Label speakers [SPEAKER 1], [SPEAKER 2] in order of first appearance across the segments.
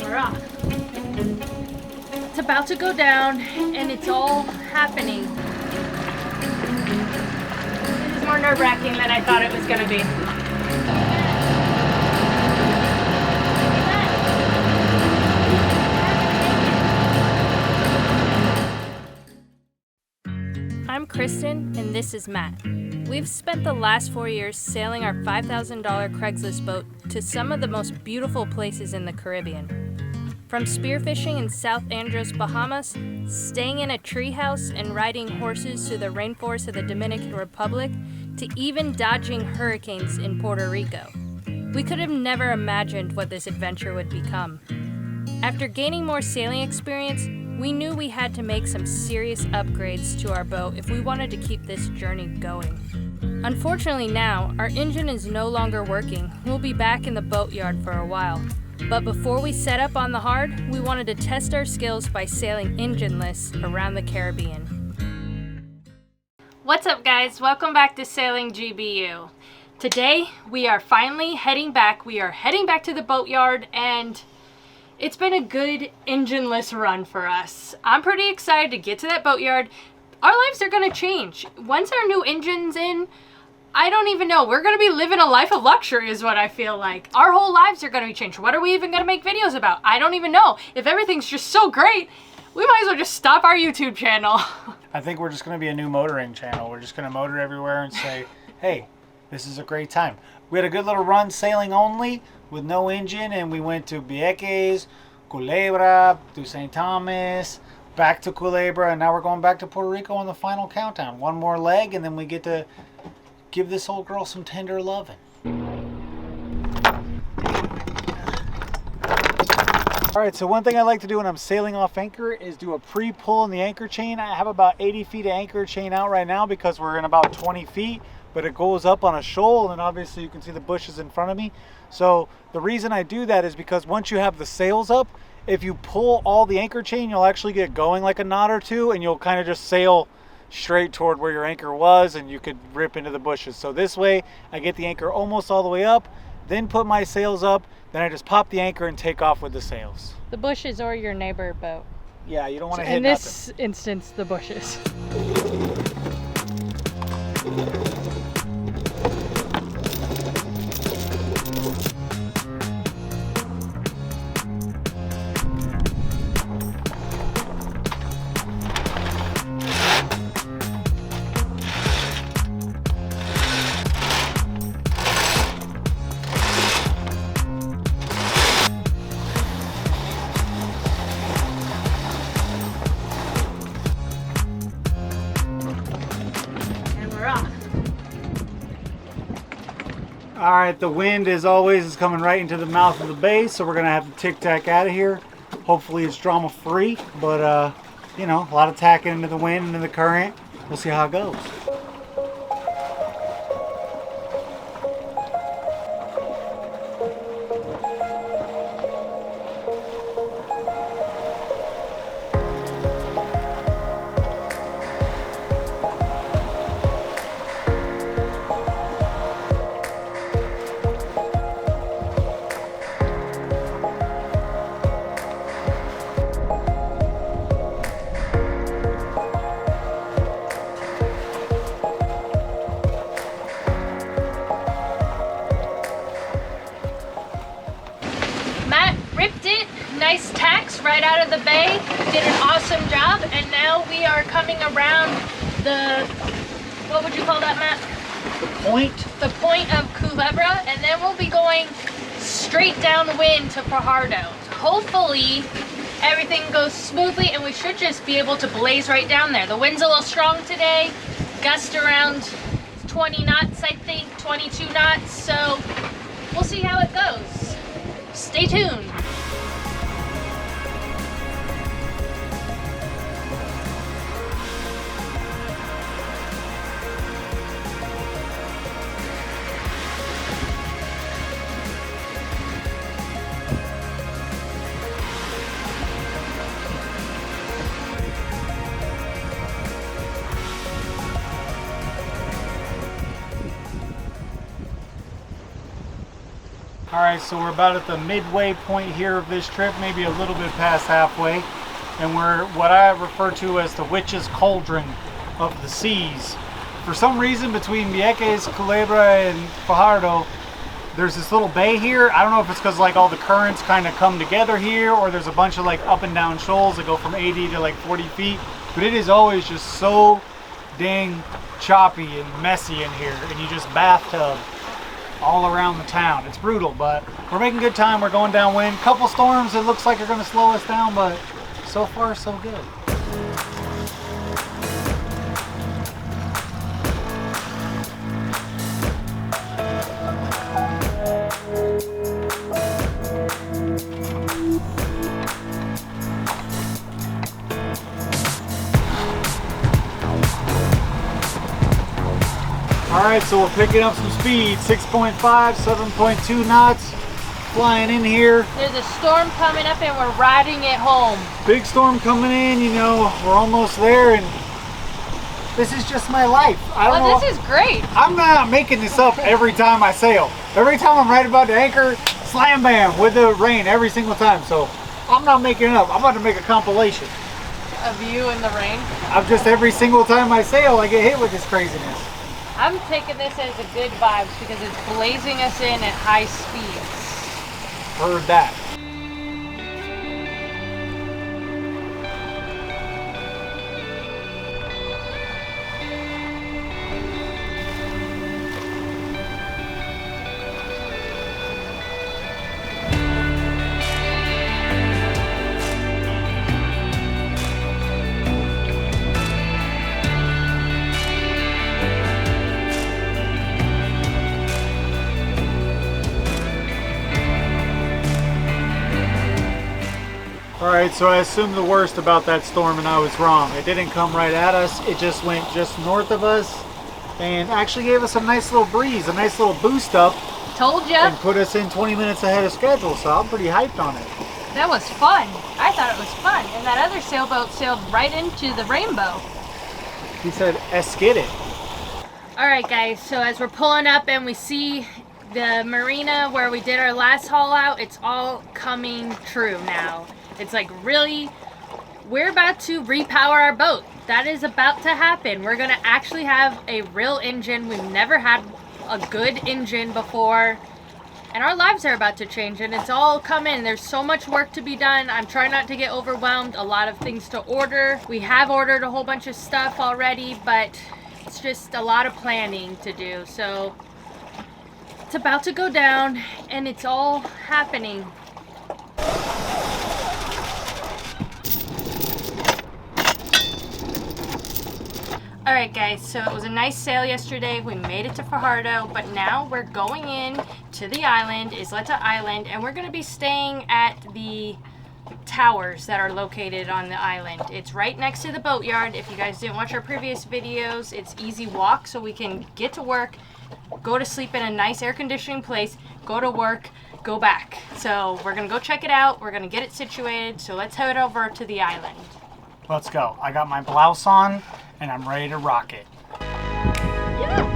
[SPEAKER 1] we're off. It's about to go down and it's all happening. This is more nerve-wracking than I thought it was going to be. I'm Kristen and this is Matt. We've spent the last 4 years sailing our $5,000 Craigslist boat to some of the most beautiful places in the Caribbean. From spearfishing in South Andros, Bahamas, staying in a treehouse and riding horses through the rainforest of the Dominican Republic, to even dodging hurricanes in Puerto Rico. We could have never imagined what this adventure would become. After gaining more sailing experience, we knew we had to make some serious upgrades to our boat if we wanted to keep this journey going. Unfortunately now, our engine is no longer working. We'll be back in the boatyard for a while. But before we set up on the hard, we wanted to test our skills by sailing engineless around the Caribbean. What's up guys? Welcome back to Sailing GBU. Today we are finally heading back. We are heading back to the boatyard and it's been a good engineless run for us. I'm pretty excited to get to that boatyard. Our lives are gonna change. Once our new engine's in, I don't even know. We're gonna be living a life of luxury is what I feel like. Our whole lives are gonna be changed. What are we even gonna make videos about? I don't even know. If everything's just so great, we might as well just stop our YouTube channel.
[SPEAKER 2] I think we're just gonna be a new motoring channel. We're just gonna motor everywhere and say, hey, this is a great time. We had a good little run sailing only with no engine, and we went to Vieques, Culebra, to St. Thomas, back to Culebra, and now we're going back to Puerto Rico on the final countdown. One more leg, and then we get to give this old girl some tender loving. All right, so one thing I like to do when I'm sailing off anchor is do a pre-pull in the anchor chain. I have about 80 feet of anchor chain out right now because we're in about 20 feet, but it goes up on a shoal, and obviously you can see the bushes in front of me. So the reason I do that is because once you have the sails up, if you pull all the anchor chain, you'll actually get going like a knot or two, and you'll kind of just sail straight toward where your anchor was, and you could rip into the bushes. So this way I get the anchor almost all the way up, then put my sails up, then I just pop the anchor and take off with the sails.
[SPEAKER 1] The bushes or your neighbor boat.
[SPEAKER 2] Yeah, you don't want to hit
[SPEAKER 1] in this instance, the bushes.
[SPEAKER 2] All right, the wind as always is coming right into the mouth of the bay, so we're gonna have to tic-tac out of here. Hopefully it's drama free, but you know, a lot of tacking into the wind and into the current. We'll see how it goes.
[SPEAKER 1] Nice tacks right out of the bay, did an awesome job, and now we are coming around the, what would you call that, Matt?
[SPEAKER 2] The point?
[SPEAKER 1] The point of Culebra, and then we'll be going straight downwind to Fajardo. Hopefully everything goes smoothly and we should just be able to blaze right down there. The wind's a little strong today, gust around 20 knots I think, 22 knots, so we'll see how it goes. Stay tuned.
[SPEAKER 2] All right, so we're about at the midway point here of this trip, maybe a little bit past halfway. And we're what I refer to as the witch's cauldron of the seas. For some reason, between Vieques, Culebra, and Fajardo, there's this little bay here. I don't know if it's because like all the currents kind of come together here, or there's a bunch of like up and down shoals that go from 80 to like 40 feet. But it is always just so dang choppy and messy in here, and you just bathtub all around the town. It's brutal, but we're making good time. We're going downwind. Couple storms it looks like are going to slow us down, but so far so good. All right, so we're picking up some speed, 6.5, 7.2 knots, flying in here.
[SPEAKER 1] There's a storm coming up and we're riding it home.
[SPEAKER 2] Big storm coming in, you know, we're almost there, and this is just my life. I don't know.
[SPEAKER 1] This is great.
[SPEAKER 2] I'm not making this up every time I sail. Every time I'm right about to anchor, slam bam, with the rain every single time. So I'm not making it up. I'm about to make a compilation.
[SPEAKER 1] Of you in the rain?
[SPEAKER 2] Of just every single time I sail, I get hit with this craziness.
[SPEAKER 1] I'm taking this as a good vibes because it's blazing us in at high speeds.
[SPEAKER 2] Heard that. Alright, so I assumed the worst about that storm and I was wrong. It didn't come right at us, it just went just north of us and actually gave us a nice little breeze, a nice little boost up.
[SPEAKER 1] Told ya.
[SPEAKER 2] And put us in 20 minutes ahead of schedule, so I'm pretty hyped on it.
[SPEAKER 1] That was fun. I thought it was fun. And that other sailboat sailed right into the rainbow.
[SPEAKER 2] He said, "Esquid it."
[SPEAKER 1] Alright guys, so as we're pulling up and we see the marina where we did our last haul out, it's all coming true now. It's like really, we're about to repower our boat. That is about to happen. We're gonna actually have a real engine. We've never had a good engine before. And our lives are about to change and it's all coming. There's so much work to be done. I'm trying not to get overwhelmed. A lot of things to order. We have ordered a whole bunch of stuff already, but it's just a lot of planning to do. So it's about to go down and it's all happening. Alright guys, so it was a nice sail yesterday. We made it to Fajardo, but now we're going in to the island, Isleta Island, and we're going to be staying at the towers that are located on the island. It's right next to the boatyard. If you guys didn't watch our previous videos, it's easy walk, so we can get to work, go to sleep in a nice air conditioning place, go to work, go back. So we're going to go check it out. We're going to get it situated, so let's head over to the island.
[SPEAKER 2] Let's go. I got my blouse on and I'm ready to rock it.
[SPEAKER 1] Yeah.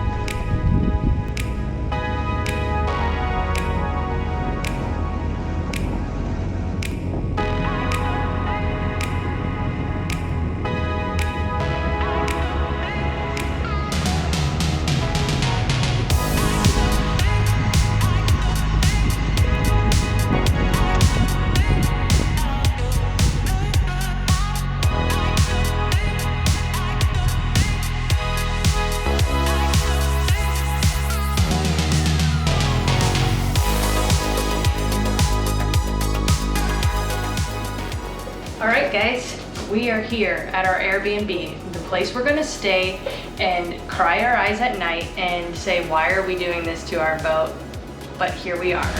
[SPEAKER 1] Alright guys, we are here at our Airbnb, the place we're gonna stay and cry our eyes at night and say, why are we doing this to our boat? But here we are.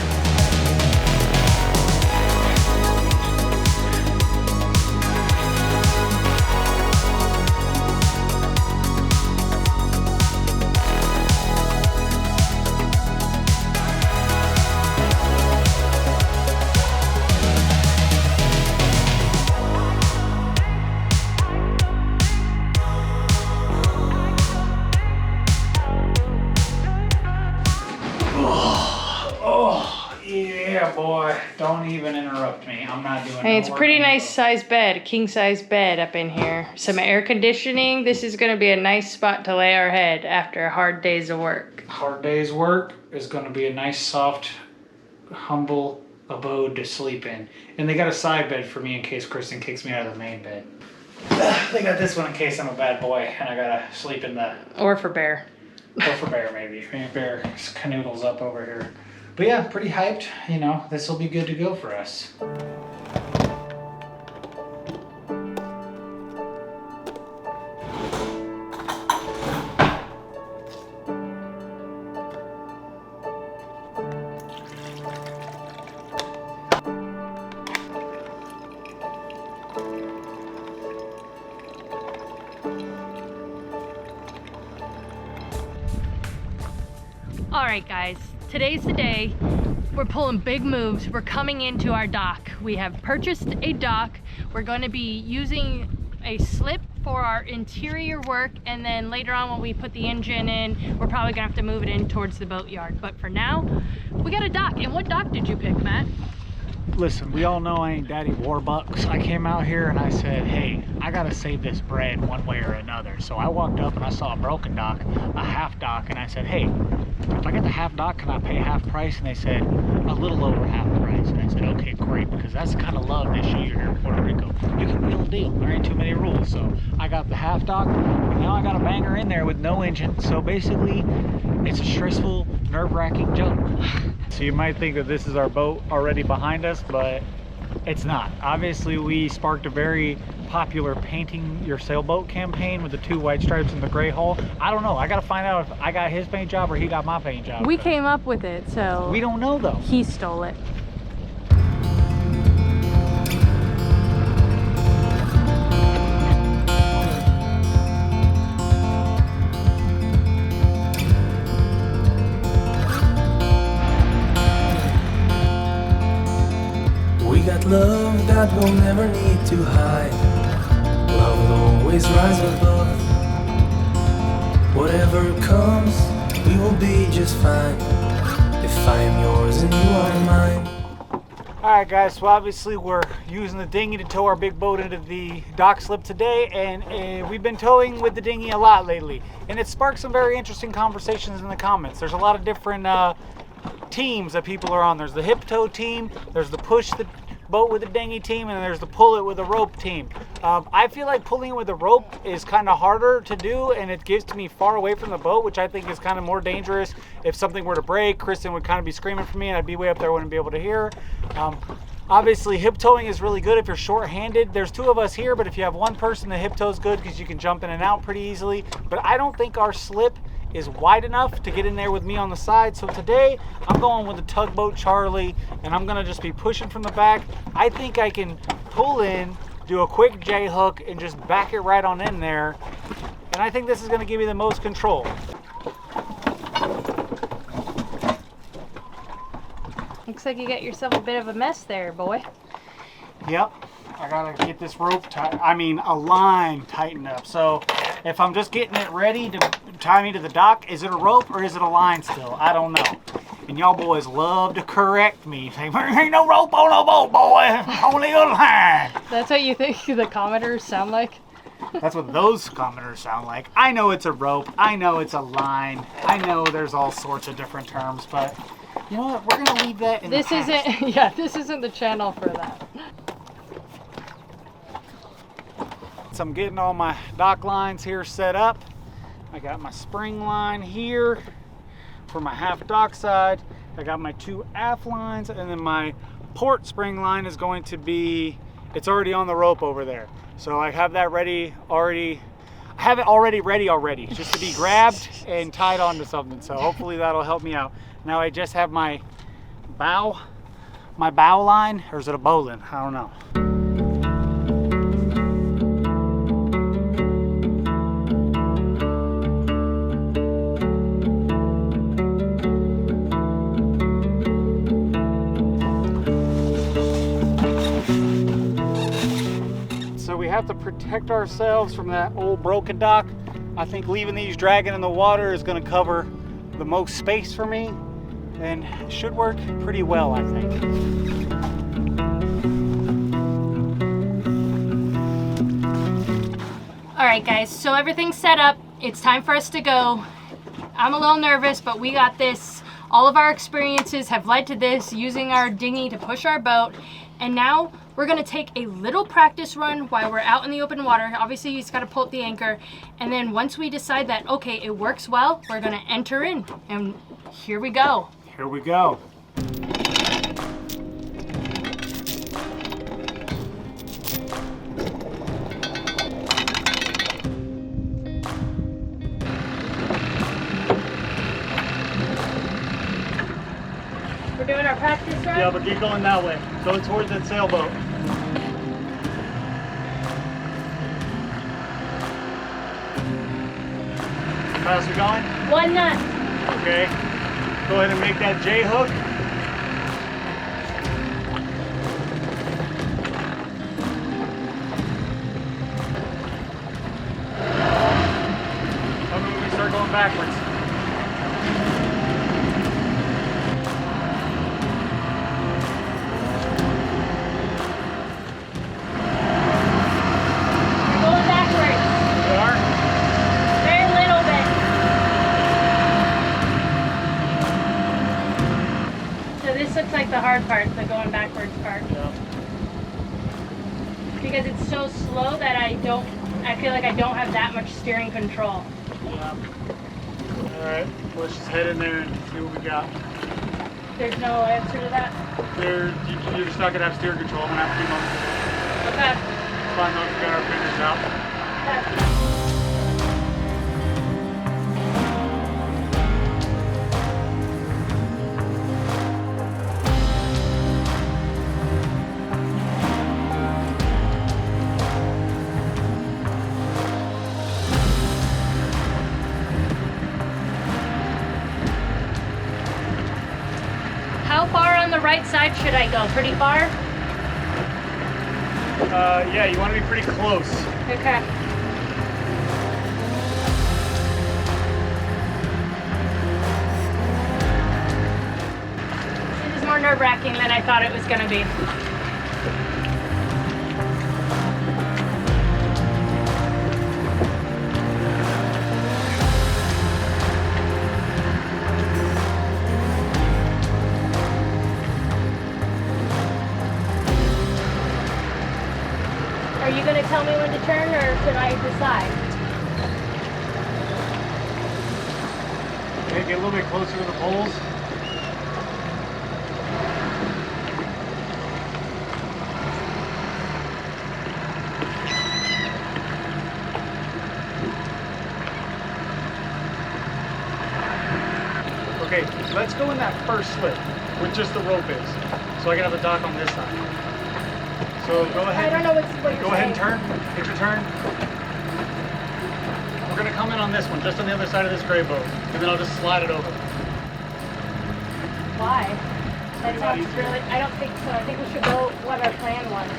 [SPEAKER 2] Don't even interrupt me. I'm not doing
[SPEAKER 1] Hey, it's a pretty nice size bed, king size bed up in here. Some air conditioning. This is gonna be a nice spot to lay our head after a hard day's of work.
[SPEAKER 2] Hard day's work is gonna be a nice, soft, humble abode to sleep in. And they got a side bed for me in case Kristen kicks me out of the main bed. They got this one in case I'm a bad boy and I gotta sleep in the...
[SPEAKER 1] Or for Bear.
[SPEAKER 2] Or for Bear, maybe. Bear canoodles up over here. But yeah, pretty hyped. You know, this will be good to go for us.
[SPEAKER 1] All right, guys, today's the day. We're pulling big moves. We're coming into our dock. We have purchased a dock. We're going to be using a slip for our interior work, and then later on when we put the engine in, we're probably gonna have to move it in towards the boatyard. But for now, we got a dock. And what dock did you pick, Matt?
[SPEAKER 2] Listen, we all know I ain't Daddy Warbucks. I came out here and I said, hey, I gotta save this bread one way or another. So I walked up and I saw a broken dock, a half dock, and I said, hey, if I get the half dock, can I pay half price? And they said, a little over half price. And I said, okay, great, because that's the kind of love they show you here in Puerto Rico. You can wheel a deal. There ain't too many rules. So I got the half dock, and now I got a banger in there with no engine. So basically, it's a stressful, nerve-wracking jump. So you might think that this is our boat already behind us, but it's not. Obviously, we sparked a very popular painting your sailboat campaign with the 2 white stripes and the gray hull. I don't know. I gotta find out if I got his paint job or he got my paint job.
[SPEAKER 1] We came up with it, so...
[SPEAKER 2] We don't know, though.
[SPEAKER 1] He stole it.
[SPEAKER 3] Love that we'll never need to hide. Love will always rise above. Whatever comes, we will be just fine. If I am yours and you are mine.
[SPEAKER 2] Alright guys, so obviously we're using the dinghy to tow our big boat into the dock slip today, and we've been towing with the dinghy a lot lately. And it sparked some very interesting conversations in the comments. There's a lot of different teams that people are on. There's the hip tow team, there's the push the boat with the dinghy team, and there's the pull it with a rope team. I feel like pulling it with a rope is kind of harder to do, and it gets me far away from the boat, which I think is kind of more dangerous. If something were to break, Kristen would kind of be screaming for me and I'd be way up there, wouldn't be able to hear. Obviously hip towing is really good if you're short-handed. There's 2 of us here, but if you have 1 person, the hip tow is good because you can jump in and out pretty easily. But I don't think our slip is wide enough to get in there with me on the side. So today I'm going with the tugboat Charlie, and I'm gonna just be pushing from the back. I think I can pull in, do a quick J hook, and just back it right on in there. And I think this is gonna give me the most control.
[SPEAKER 1] Looks like you got yourself a bit of a mess there, boy.
[SPEAKER 2] Yep, I gotta get this rope a line tightened up. So if I'm just getting it ready to tie me to the dock, is it a rope or is it a line still? I don't know. And y'all boys love to correct me. Say, there ain't no rope on a boat, boy. Only a line.
[SPEAKER 1] That's what you think the commenters sound like?
[SPEAKER 2] That's what those commenters sound like. I know it's a rope. I know it's a line. I know there's all sorts of different terms, but you know what? We're gonna leave that in the past.
[SPEAKER 1] This isn't the channel for that.
[SPEAKER 2] So I'm getting all my dock lines here set up. I got my spring line here for my half dock side. I got my 2 aft lines, and then my port spring line is going to be, it's already on the rope over there. So I have that ready already. I have it already ready, just to be grabbed and tied onto something. So hopefully that'll help me out. Now I just have my bow line, or is it a bowline? I don't know. Have to protect ourselves from that old broken dock. I think leaving these dragging in the water is going to cover the most space for me, and it should work pretty well, I think.
[SPEAKER 1] All right, guys, so everything's set up. It's time for us to go. I'm a little nervous, but we got this. All of our experiences have led to this, using our dinghy to push our boat. And now we're gonna take a little practice run while we're out in the open water. Obviously, you just gotta pull up the anchor. And then once we decide that, okay, it works well, we're gonna enter in. And here we go.
[SPEAKER 2] Here we go.
[SPEAKER 1] We're doing our practice run?
[SPEAKER 2] Yeah, but keep going that way. Go towards that sailboat. How fast are we going?
[SPEAKER 1] 1 knot.
[SPEAKER 2] Okay. Go ahead and make that J hook. Tell me when we start going backwards.
[SPEAKER 1] We're going backwards.
[SPEAKER 2] We are?
[SPEAKER 1] Very little bit. So this looks like the hard part, the going backwards part.
[SPEAKER 2] Yeah.
[SPEAKER 1] Because it's so slow that I feel like I don't have that much steering control.
[SPEAKER 2] Yeah. Alright, let's just head in there and see what we got.
[SPEAKER 1] There's no answer to that?
[SPEAKER 2] You're just not going to have steering control. I'm going to have to do most of it.
[SPEAKER 1] Okay.
[SPEAKER 2] It's fine though if we got our fingers out.
[SPEAKER 1] Okay. How far on the right side should I go? Pretty far?
[SPEAKER 2] Yeah, you want to be pretty close.
[SPEAKER 1] Okay. This is more nerve-wracking than I thought it was going to be. Are you going to tell me when to turn, or should I decide?
[SPEAKER 2] Okay, get a little bit closer to the poles. Okay, let's go in that first slip where just the rope is, so I can have the dock on this side. So go ahead.
[SPEAKER 1] I don't know what you're saying.
[SPEAKER 2] Go ahead and turn. Get your turn. We're gonna come in on this one, just on the other side of this gray boat, and then I'll just slide it over.
[SPEAKER 1] Why? That sounds really, I don't think so. I think we should go what our plan was.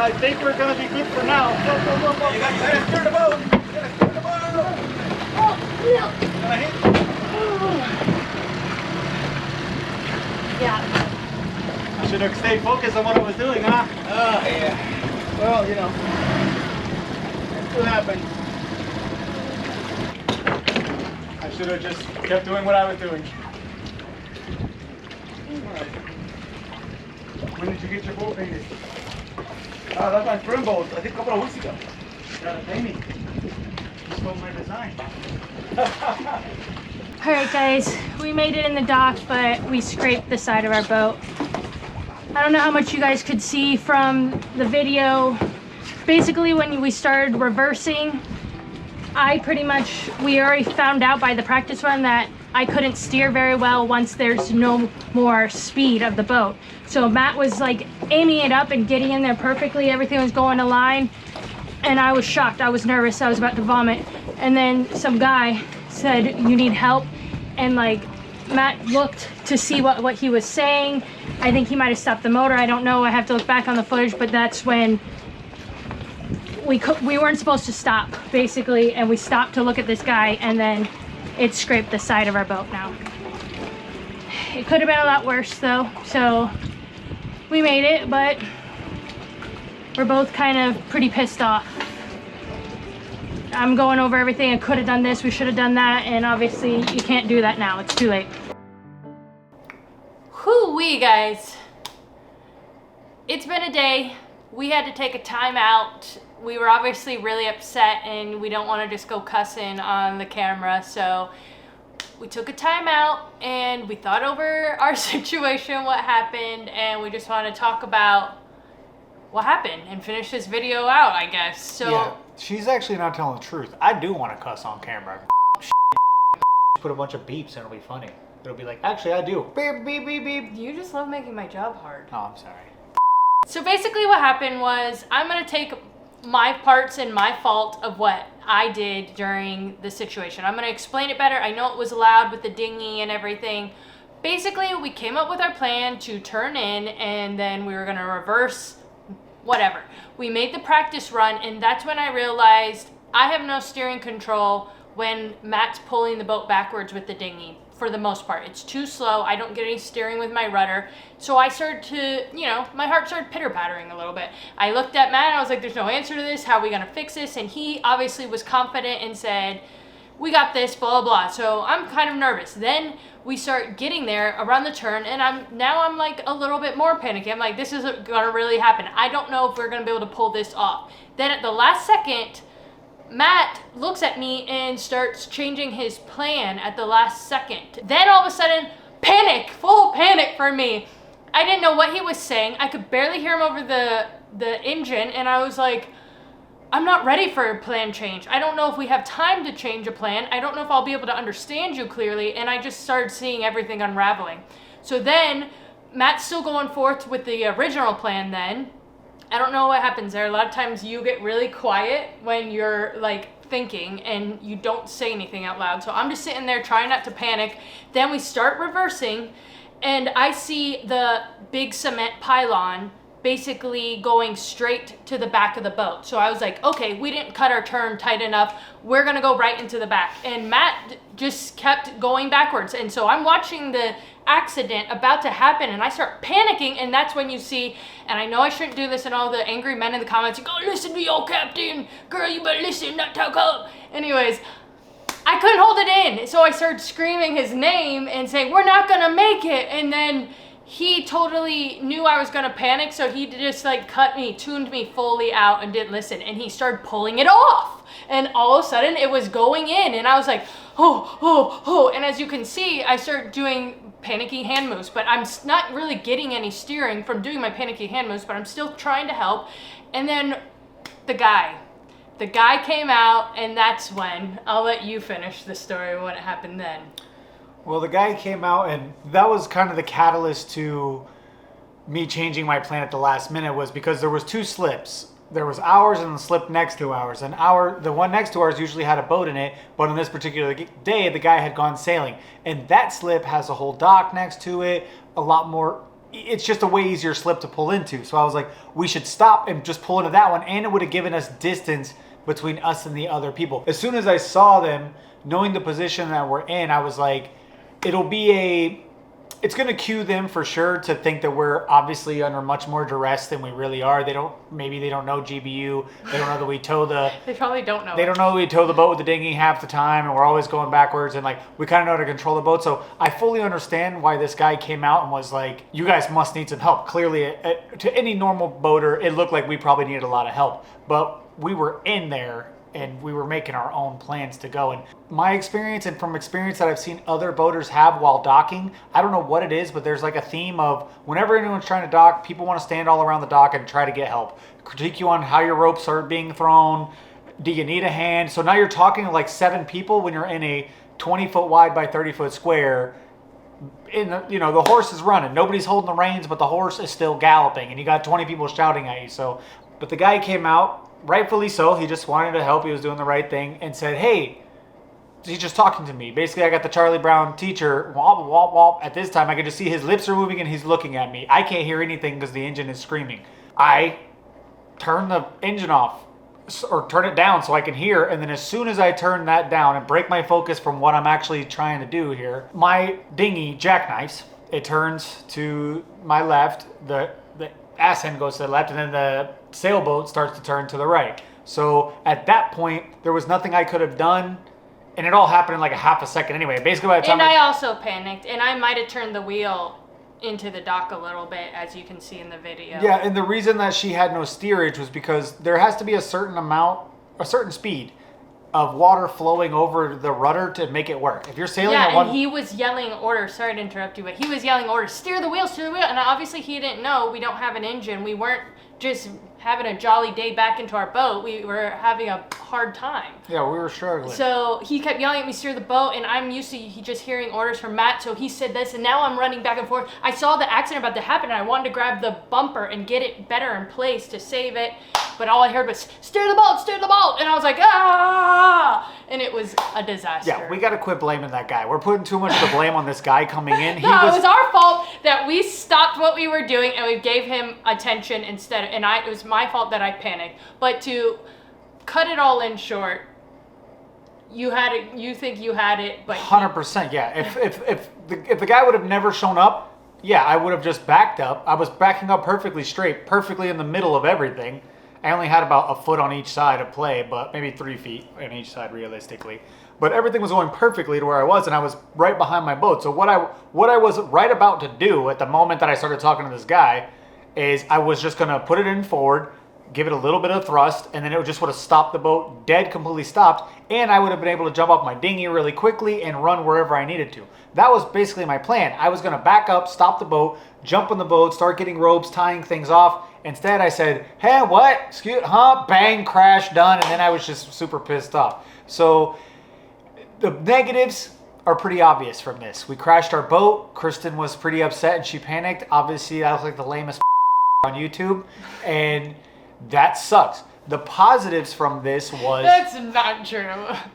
[SPEAKER 2] I think we're gonna be good for now. Go, go, go, go.
[SPEAKER 4] You gotta steer the boat. You gotta steer the boat.
[SPEAKER 1] Oh, yeah.
[SPEAKER 4] Gonna hit.
[SPEAKER 1] Yeah.
[SPEAKER 2] I should have stayed focused on what I was doing, huh?
[SPEAKER 4] Oh, yeah.
[SPEAKER 2] Well, you know, it still happened. I should have just kept doing what I was doing. Alright. When did you get your boat painted? That's my friend boat, I think a couple of weeks ago. Gotta pay me. He stole my design.
[SPEAKER 1] Alright guys, we made it in the dock, but we scraped the side of our boat. I don't know how much you guys could see from the video. Basically, when we started reversing, we already found out by the practice run that I couldn't steer very well once there's no more speed of the boat. So Matt was like aiming it up and getting in there perfectly. Everything was going to line. And I was shocked. I was nervous. I was about to vomit. And then some guy said, "You need help." And like Matt looked to see what he was saying. I think he might have stopped the motor. I don't know. I have to look back on the footage, but that's when we weren't supposed to stop, basically, and we stopped to look at this guy, and then it scraped the side of our boat now. It could have been a lot worse though, so we made it, but we're both kind of pretty pissed off. I'm going over everything. I could have done this, we should have done that, and obviously you can't do that now. It's too late. Whoo-wee, guys. It's been a day. We had to take a time out. We were obviously really upset and we don't want to just go cussing on the camera, so we took a time out and we thought over our situation, what happened, and we just want to talk about what happened and finish this video out, I guess. So
[SPEAKER 2] yeah, she's actually not telling the truth. I do want to cuss on camera. Put a bunch of beeps and it'll be funny. It'll be like, actually I do. Beep, beep, beep, beep.
[SPEAKER 1] you just love making my job hard.
[SPEAKER 2] Oh, I'm sorry.
[SPEAKER 1] So basically what happened was, I'm going to take my parts and my fault of what I did during the situation. I'm going to explain it better. I know it was loud with the dinghy and everything. Basically, we came up with our plan to turn in and then we were going to reverse, whatever. We made the practice run, and that's when I realized I have no steering control when Matt's pulling the boat backwards with the dinghy. For the most part, it's too slow. I don't get any steering with my rudder. So I started to, my heart started pitter-pattering a little bit. I looked at Matt and I was like, there's no answer to this. How are we gonna fix this? And he obviously was confident and said, we got this, blah, blah, blah. So I'm kind of nervous. Then we start getting there around the turn, and I'm like a little bit more panicky. I'm like, this isn't gonna really happen. I don't know if we're gonna be able to pull this off. Then at the last second, Matt looks at me and starts changing his plan at the last second. Then all of a sudden, panic, full panic for me. I didn't know what he was saying. I could barely hear him over the engine, and I was like, I'm not ready for a plan change. I don't know if we have time to change a plan. I don't know if I'll be able to understand you clearly, and I just started seeing everything unraveling. So then, Matt's still going forth with the original plan then. I don't know what happens there. A lot of times you get really quiet when you're like thinking and you don't say anything out loud. So I'm just sitting there trying not to panic. Then we start reversing and I see the big cement pylon basically going straight to the back of the boat. So I was like, okay, we didn't cut our turn tight enough. We're gonna go right into the back. And Matt just kept going backwards. And so I'm watching the accident about to happen and I start panicking, and that's when you see, and I know I shouldn't do this, and all the angry men in the comments, you go, listen to your captain, girl, you better listen, not talk up. Anyways, I couldn't hold it in. So I started screaming his name and saying, we're not gonna make it. And then he totally knew I was gonna panic, so he just like tuned me fully out and didn't listen, and he started pulling it off. And all of a sudden it was going in, and I was like, oh. And as you can see, I started doing panicky hand moves, but I'm not really getting any steering from doing my panicky hand moves, but I'm still trying to help. And then the guy came out, and that's when I'll let you finish the story of what happened then.
[SPEAKER 2] Well, the guy came out, and that was kind of the catalyst to me changing my plan at the last minute, was because there was two slips. There was ours and the slip next to ours. And the one next to ours usually had a boat in it, but on this particular day, the guy had gone sailing. And that slip has a whole dock next to it, a lot more. It's just a way easier slip to pull into. So I was like, we should stop and just pull into that one, and it would have given us distance between us and the other people. As soon as I saw them, knowing the position that we're in, I was like, it'll be it's going to cue them for sure to think that we're obviously under much more duress than we really are. Maybe they don't know GBU. They don't know that we tow the.
[SPEAKER 1] They probably don't know.
[SPEAKER 2] They don't know we tow the boat with the dinghy half the time, and we're always going backwards, and like we kind of know how to control the boat. So I fully understand why this guy came out and was like, "You guys must need some help." Clearly, to any normal boater, it looked like we probably needed a lot of help, but we were in there. And we were making our own plans to go. And my experience, and from experience that I've seen other boaters have while docking, I don't know what it is, but there's like a theme of whenever anyone's trying to dock, people want to stand all around the dock and try to get help. Critique you on how your ropes are being thrown. Do you need a hand? So now you're talking to like 7 people when you're in a 20-foot wide by 30-foot square. The horse is running. Nobody's holding the reins, but the horse is still galloping. And you got 20 people shouting at you. So, but the guy came out. Rightfully so. He just wanted to help. He was doing the right thing and said, hey, he's just talking to me. Basically, I got the Charlie Brown teacher. Womp, womp, womp. At this time, I could just see his lips are moving and he's looking at me. I can't hear anything because the engine is screaming. I turn the engine off or turn it down so I can hear. And then as soon as I turn that down and break my focus from what I'm actually trying to do here, my dinghy jackknifes. It turns to my left. The ass end goes to the left, and then the sailboat starts to turn to the right. So at that point, there was nothing I could have done, and it all happened in like a half a second anyway. Basically, by the time
[SPEAKER 1] I also panicked, and I might have turned the wheel into the dock a little bit, as you can see in the video.
[SPEAKER 2] Yeah, and the reason that she had no steerage was because there has to be a certain speed of water flowing over the rudder to make it work. If you're sailing at
[SPEAKER 1] and he was yelling orders. Sorry to interrupt you, but he was yelling orders. Steer the wheel, steer the wheel. And obviously he didn't know we don't have an engine. We weren't just having a jolly day back into our boat. We were having a hard time.
[SPEAKER 2] Yeah, we were struggling.
[SPEAKER 1] So he kept yelling at me, steer the boat, and I'm used to just hearing orders from Matt, so he said this, and now I'm running back and forth. I saw the accident about to happen, and I wanted to grab the bumper and get it better in place to save it, but all I heard was, steer the boat, and I was like, ah! And it was a disaster.
[SPEAKER 2] Yeah, we got to quit blaming that guy. We're putting too much of the blame on this guy coming in.
[SPEAKER 1] It was our fault that we stopped what we were doing and we gave him attention instead. It was my fault that I panicked. But to cut it all in short, you had it. You think you had it, but
[SPEAKER 2] 100%. Yeah. If the guy would have never shown up, yeah, I would have just backed up. I was backing up perfectly straight, perfectly in the middle of everything. I only had about a foot on each side of play, but maybe 3 feet on each side realistically. But everything was going perfectly to where I was, and I was right behind my boat. So what I was right about to do at the moment that I started talking to this guy is I was just going to put it in forward, give it a little bit of thrust, and then it just would have stopped the boat dead, completely stopped, and I would have been able to jump off my dinghy really quickly and run wherever I needed to. That was basically my plan. I was going to back up, stop the boat, jump on the boat, start getting ropes, tying things off. Instead, I said, hey, what? Excuse, huh? Bang, crash, done. And then I was just super pissed off. So the negatives are pretty obvious from this. We crashed our boat. Kristen was pretty upset and she panicked. Obviously, I was like the lamest on YouTube. And that sucks. The positives from this was...
[SPEAKER 1] That's not true.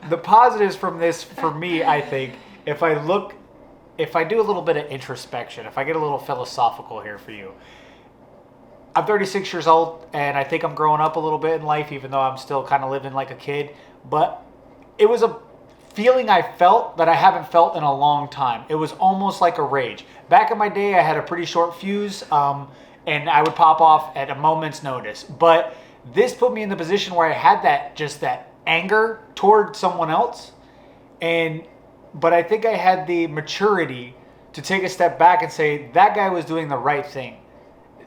[SPEAKER 2] The positives from this, for me, I think, if I do a little bit of introspection, if I get a little philosophical here for you, I'm 36 years old, and I think I'm growing up a little bit in life, even though I'm still kind of living like a kid. But it was a feeling I felt that I haven't felt in a long time. It was almost like a rage. Back in my day, I had a pretty short fuse, and I would pop off at a moment's notice. But this put me in the position where I had that anger toward someone else. But I think I had the maturity to take a step back and say, that guy was doing the right thing.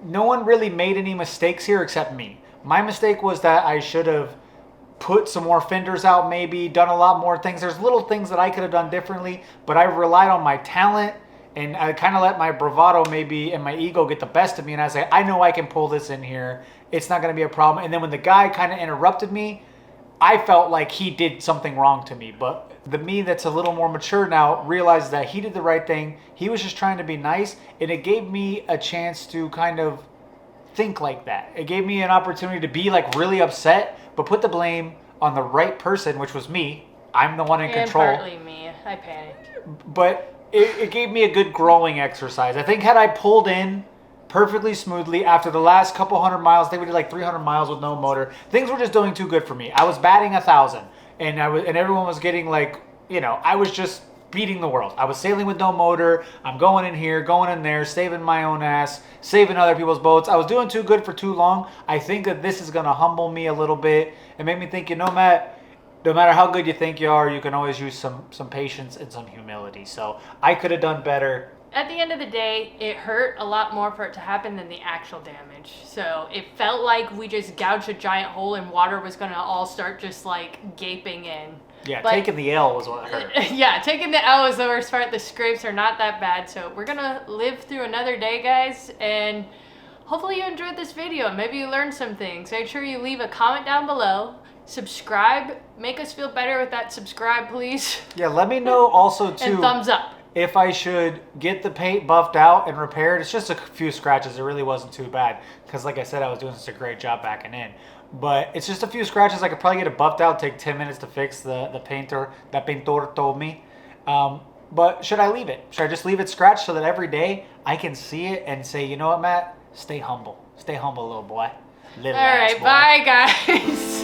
[SPEAKER 2] No one really made any mistakes here except me. My mistake was that I should have put some more fenders out, maybe done a lot more things. There's little things that I could have done differently, but I relied on my talent, and I kind of let my bravado maybe and my ego get the best of me. And I say, I know I can pull this in here. It's not going to be a problem. And then when the guy kind of interrupted me, I felt like he did something wrong to me. But the me that's a little more mature now realizes that he did the right thing. He was just trying to be nice, and it gave me a chance to kind of think like that. It gave me an opportunity to be like really upset, but put the blame on the right person, which was me. I'm the one in control.
[SPEAKER 1] And partly me. I panicked.
[SPEAKER 2] But it gave me a good growing exercise. I think had I pulled in perfectly smoothly after the last couple 100 miles, I think we did like 300 miles with no motor. Things were just doing too good for me. I was batting 1,000, and everyone was getting like, I was just beating the world. I was sailing with no motor. I'm going in here, going in there, saving my own ass, saving other people's boats. I was doing too good for too long. I think that this is going to humble me a little bit and make me think, you know, Matt, no matter how good you think you are, you can always use some patience and some humility. So I could have done better.
[SPEAKER 1] At the end of the day, it hurt a lot more for it to happen than the actual damage. So it felt like we just gouged a giant hole and water was going to all start just like gaping in.
[SPEAKER 2] Yeah,
[SPEAKER 1] But-
[SPEAKER 2] taking the L was what hurt.
[SPEAKER 1] Yeah, taking the L was the worst part. The scrapes are not that bad. So we're going to live through another day, guys. And hopefully you enjoyed this video. Maybe you learned some things. Make sure you leave a comment down below. Subscribe. Make us feel better with that subscribe, please.
[SPEAKER 2] Yeah, let me know also too.
[SPEAKER 1] And thumbs up.
[SPEAKER 2] If I should get the paint buffed out and repaired. It's just a few scratches. It really wasn't too bad. Because like I said, I was doing such a great job backing in. But it's just a few scratches. I could probably get it buffed out. Take 10 minutes to fix the painter. That painter told me. But should I leave it? Should I just leave it scratched so that every day I can see it and say, you know what, Matt? Stay humble. Stay humble, little boy. Little
[SPEAKER 1] All
[SPEAKER 2] ass
[SPEAKER 1] right,
[SPEAKER 2] boy.
[SPEAKER 1] bye, guys.